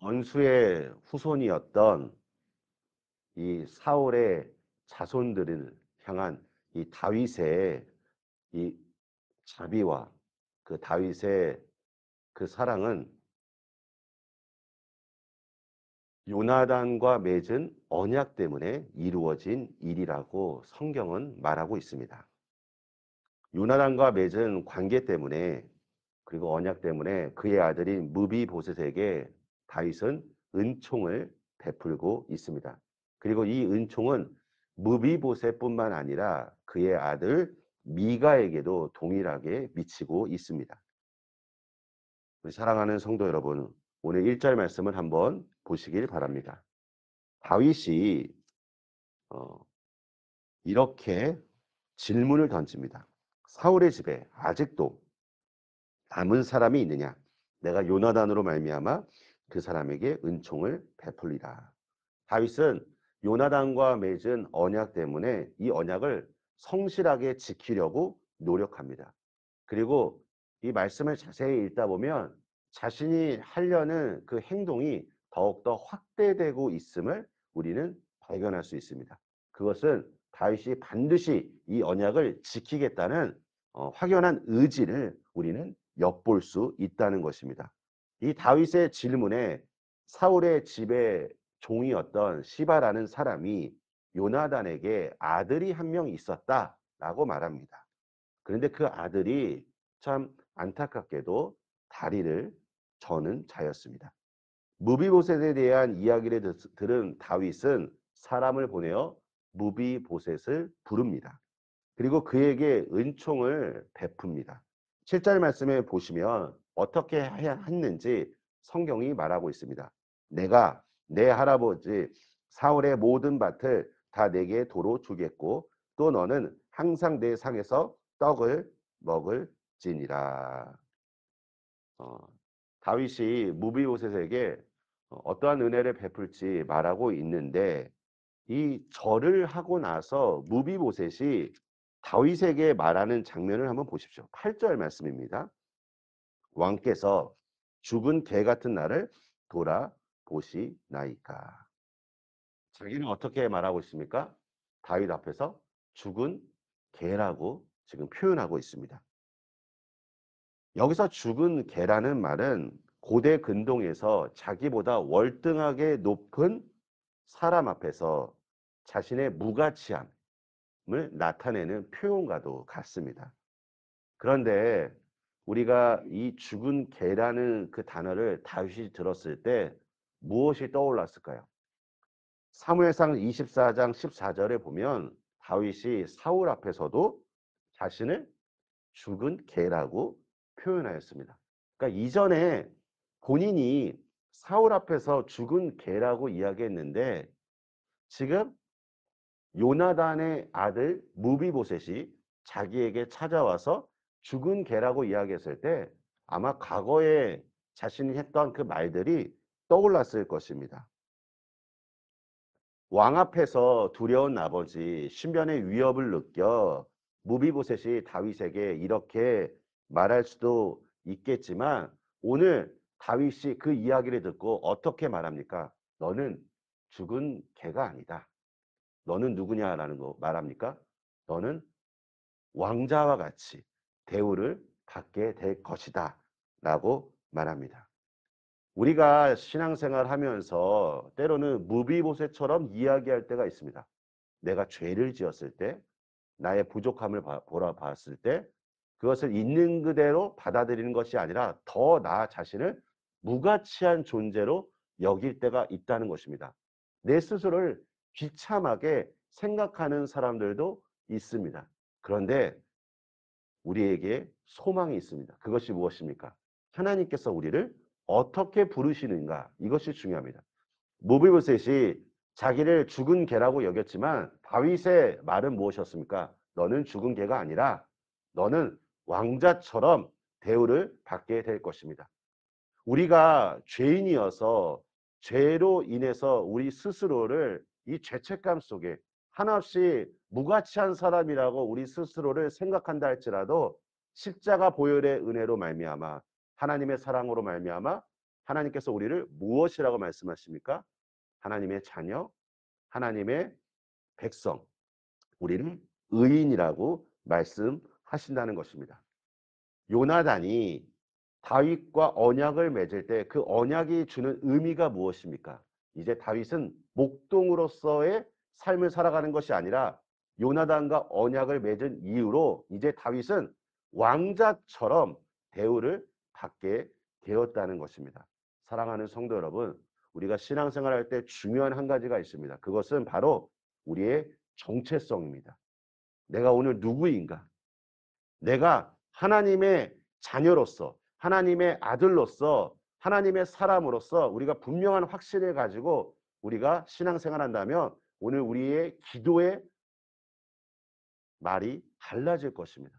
원수의 후손이었던 이 사울의 자손들을 향한 이 다윗의 이 자비와 그 다윗의 그 사랑은 요나단과 맺은 언약 때문에 이루어진 일이라고 성경은 말하고 있습니다. 요나단과 맺은 관계 때문에 그리고 언약 때문에 그의 아들인 무비보셋에게 다윗은 은총을 베풀고 있습니다. 그리고 이 은총은 무비보셋뿐만 아니라 그의 아들 미가에게도 동일하게 미치고 있습니다. 우리 사랑하는 성도 여러분, 오늘 1절 말씀을 한번 보시길 바랍니다. 다윗이 어, 이렇게 질문을 던집니다. 사울의 집에 아직도 남은 사람이 있느냐? 내가 요나단으로 말미암아 그 사람에게 은총을 베풀리라. 다윗은 요나단과 맺은 언약 때문에 이 언약을 성실하게 지키려고 노력합니다. 그리고 이 말씀을 자세히 읽다 보면 자신이 하려는 그 행동이 더욱더 확대되고 있음을 우리는 발견할 수 있습니다. 그것은 다윗이 반드시 이 언약을 지키겠다는 확연한 의지를 우리는 엿볼 수 있다는 것입니다. 이 다윗의 질문에 사울의 집에 종이었던 시바라는 사람이 요나단에게 아들이 한 명 있었다라고 말합니다. 그런데 그 아들이 참 안타깝게도 다리를 저는 자였습니다. 무비보셋에 대한 이야기를 들은 다윗은 사람을 보내어 무비보셋을 부릅니다. 그리고 그에게 은총을 베풉니다. 7절 말씀에 보시면 어떻게 했는지 성경이 말하고 있습니다. 내가 내 할아버지 사울의 모든 밭을 다 내게 도로 주겠고 또 너는 항상 내 상에서 떡을 먹을지니라. 어, 다윗이 무비보셋에게 어떠한 은혜를 베풀지 말하고 있는데 이 절을 하고 나서 무비보셋이 다윗에게 말하는 장면을 한번 보십시오. 8절 말씀입니다. 왕께서 죽은 개 같은 나를 돌아보시나이까. 자기는 어떻게 말하고 있습니까? 다윗 앞에서 죽은 개라고 지금 표현하고 있습니다. 여기서 죽은 개라는 말은 고대 근동에서 자기보다 월등하게 높은 사람 앞에서 자신의 무가치함을 나타내는 표현과도 같습니다. 그런데 우리가 이 죽은 개라는 그 단어를 다윗이 들었을 때 무엇이 떠올랐을까요? 사무엘상 24장 14절에 보면 다윗이 사울 앞에서도 자신을 죽은 개라고 표현하였습니다. 그러니까 이전에 본인이 사울 앞에서 죽은 개라고 이야기했는데 지금 요나단의 아들 무비보셋이 자기에게 찾아와서 죽은 개라고 이야기했을 때 아마 과거에 자신이 했던 그 말들이 떠올랐을 것입니다. 왕 앞에서 두려운 아버지 신변의 위협을 느껴 무비보셋이 다윗에게 이렇게 말할 수도 있겠지만 오늘 다윗이 그 이야기를 듣고 어떻게 말합니까? 너는 죽은 개가 아니다. 너는 누구냐라는 거 말합니까? 너는 왕자와 같이 대우를 받게 될 것이다 라고 말합니다. 우리가 신앙생활 하면서 때로는 무비보셋처럼 이야기할 때가 있습니다. 내가 죄를 지었을 때 나의 부족함을 보아봤을 때 그것을 있는 그대로 받아들이는 것이 아니라 더 나 자신을 무가치한 존재로 여길 때가 있다는 것입니다. 내 스스로를 비참하게 생각하는 사람들도 있습니다. 그런데 우리에게 소망이 있습니다. 그것이 무엇입니까? 하나님께서 우리를 어떻게 부르시는가? 이것이 중요합니다. 모비보셋이 자기를 죽은 개라고 여겼지만 다윗의 말은 무엇이었습니까? 너는 죽은 개가 아니라 너는 왕자처럼 대우를 받게 될 것입니다. 우리가 죄인이어서 죄로 인해서 우리 스스로를 이 죄책감 속에 한없이 무가치한 사람이라고 우리 스스로를 생각한다 할지라도 십자가 보혈의 은혜로 말미암아 하나님의 사랑으로 말미암아 하나님께서 우리를 무엇이라고 말씀하십니까? 하나님의 자녀, 하나님의 백성, 우리는 의인이라고 말씀하신다는 것입니다. 요나단이 다윗과 언약을 맺을 때 그 언약이 주는 의미가 무엇입니까? 이제 다윗은 목동으로서의 삶을 살아가는 것이 아니라 요나단과 언약을 맺은 이후로 이제 다윗은 왕자처럼 대우를 받게 되었다는 것입니다. 사랑하는 성도 여러분, 우리가 신앙생활할 때 중요한 한 가지가 있습니다. 그것은 바로 우리의 정체성입니다. 내가 오늘 누구인가? 내가 하나님의 자녀로서, 하나님의 아들로서, 하나님의 사람으로서 우리가 분명한 확신을 가지고 우리가 신앙생활한다면 오늘 우리의 기도의 말이 달라질 것입니다.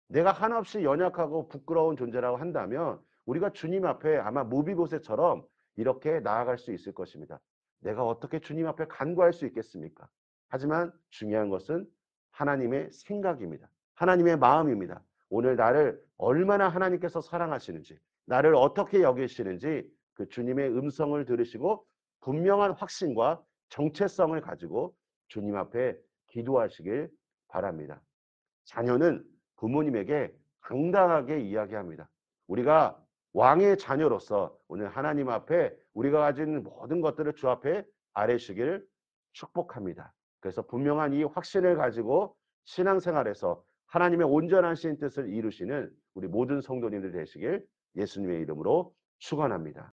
내가 한없이 연약하고 부끄러운 존재라고 한다면 우리가 주님 앞에 아마 무비보셋처럼 이렇게 나아갈 수 있을 것입니다. 내가 어떻게 주님 앞에 간구할 수 있겠습니까? 하지만 중요한 것은 하나님의 생각입니다. 하나님의 마음입니다. 오늘 나를 얼마나 하나님께서 사랑하시는지, 나를 어떻게 여기시는지 그 주님의 음성을 들으시고 분명한 확신과 정체성을 가지고 주님 앞에 기도하시길 바랍니다. 자녀는 부모님에게 당당하게 이야기합니다. 우리가 왕의 자녀로서 오늘 하나님 앞에 우리가 가진 모든 것들을 주 앞에 아뢰시기를 축복합니다. 그래서 분명한 이 확신을 가지고 신앙생활에서 하나님의 온전하신 뜻을 이루시는 우리 모든 성도님들 되시길 예수님의 이름으로 축원합니다.